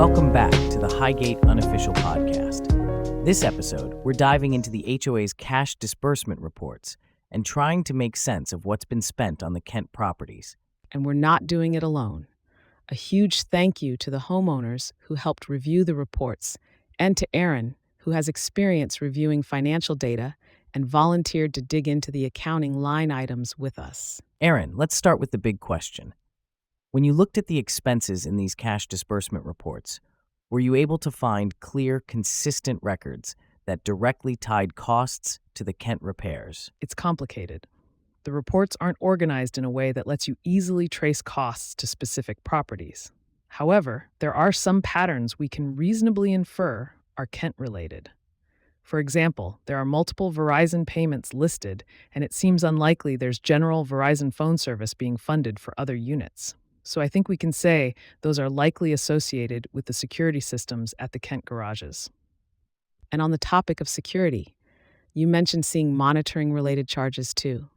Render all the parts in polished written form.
Welcome back to the Highgate Unofficial Podcast. This episode, we're diving into the HOA's cash disbursement reports and trying to make sense of what's been spent on the Kent properties. And we're not doing it alone. A huge thank you to the homeowners who helped review the reports, and to Erin, who has experience reviewing financial data and volunteered to dig into the accounting line items with us. Erin, let's start with the big question. When you looked at the expenses in these cash disbursement reports, were you able to find clear, consistent records that directly tied costs to the Kent repairs? It's complicated. The reports aren't organized in a way that lets you easily trace costs to specific properties. However, there are some patterns we can reasonably infer are Kent-related. For example, there are multiple Verizon payments listed, and it seems unlikely there's general Verizon phone service being funded for other units. So I think we can say those are likely associated with the security systems at the Kent garages. And on the topic of security, you mentioned seeing monitoring-related charges too.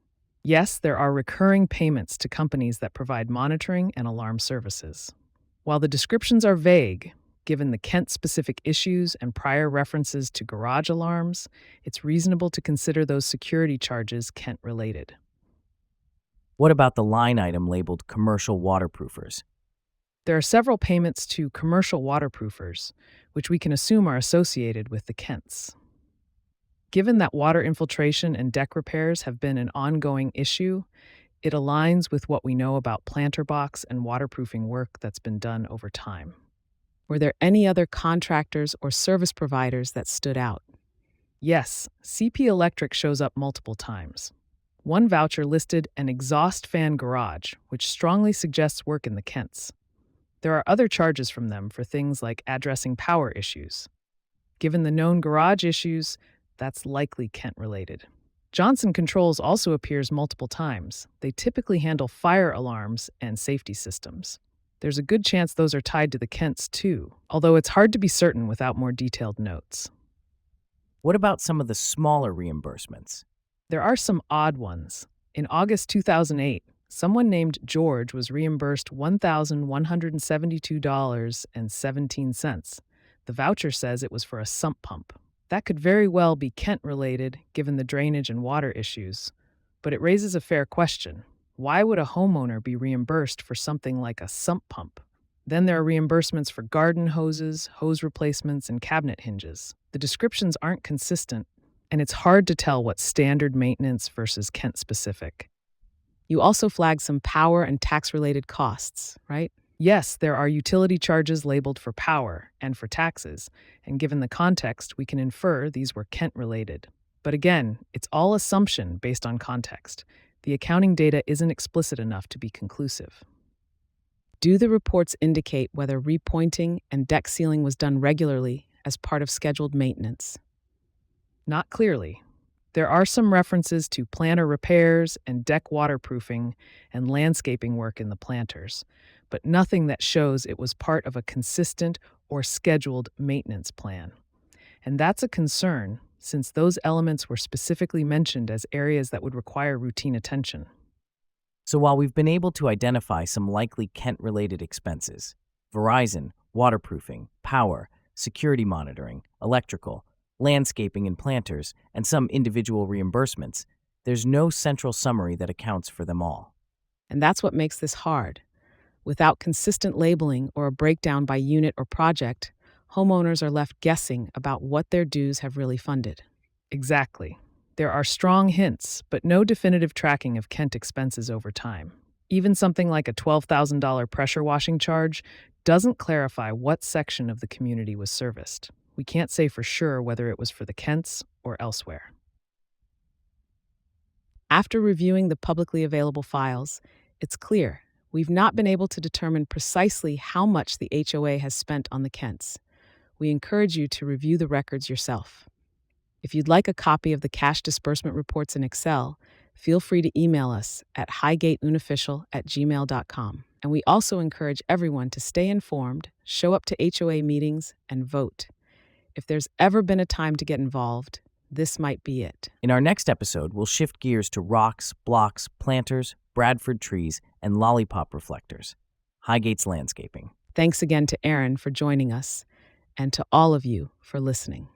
Yes, there are recurring payments to companies that provide monitoring and alarm services. While the descriptions are vague, given the Kent-specific issues and prior references to garage alarms, it's reasonable to consider those security charges Kent-related. What about the line item labeled commercial waterproofers? There are several payments to commercial waterproofers, which we can assume are associated with the Kents. Given that water infiltration and deck repairs have been an ongoing issue, it aligns with what we know about planter box and waterproofing work that's been done over time. Were there any other contractors or service providers that stood out? Yes, CP Electric shows up multiple times. One voucher listed an exhaust fan garage, which strongly suggests work in the Kents. There are other charges from them for things like addressing power issues. Given the known garage issues, that's likely Kent-related. Johnson Controls also appears multiple times. They typically handle fire alarms and safety systems. There's a good chance those are tied to the Kents too, although it's hard to be certain without more detailed notes. What about some of the smaller reimbursements? There are some odd ones. In August 2008, someone named George was reimbursed $1,172.17. The voucher says it was for a sump pump. That could very well be Kent-related, given the drainage and water issues. But it raises a fair question. Why would a homeowner be reimbursed for something like a sump pump? Then there are reimbursements for garden hoses, hose replacements, and cabinet hinges. The descriptions aren't consistent, and it's hard to tell what's standard maintenance versus Kent-specific. You also flag some power and tax-related costs, right? Yes, there are utility charges labeled for power and for taxes, and given the context, we can infer these were Kent-related. But again, it's all assumption based on context. The accounting data isn't explicit enough to be conclusive. Do the reports indicate whether repointing and deck sealing was done regularly as part of scheduled maintenance? Not clearly. There are some references to planter repairs and deck waterproofing and landscaping work in the planters, but nothing that shows it was part of a consistent or scheduled maintenance plan. And that's a concern, since those elements were specifically mentioned as areas that would require routine attention. So while we've been able to identify some likely Kent-related expenses, Verizon, waterproofing, power, security monitoring, electrical, landscaping and planters, and some individual reimbursements, there's no central summary that accounts for them all. And that's what makes this hard. Without consistent labeling or a breakdown by unit or project, homeowners are left guessing about what their dues have really funded. Exactly. There are strong hints, but no definitive tracking of Kent expenses over time. Even something like a $12,000 pressure washing charge doesn't clarify what section of the community was serviced. We can't say for sure whether it was for the Kents or elsewhere. After reviewing the publicly available files, it's clear we've not been able to determine precisely how much the HOA has spent on the Kents. We encourage you to review the records yourself. If you'd like a copy of the cash disbursement reports in Excel, feel free to email us at highgateunofficial@gmail.com. And we also encourage everyone to stay informed, show up to HOA meetings, and vote. If there's ever been a time to get involved, this might be it. In our next episode, we'll shift gears to rocks, blocks, planters, Bradford trees, and lollipop reflectors. Highgate's landscaping. Thanks again to Erin for joining us, and to all of you for listening.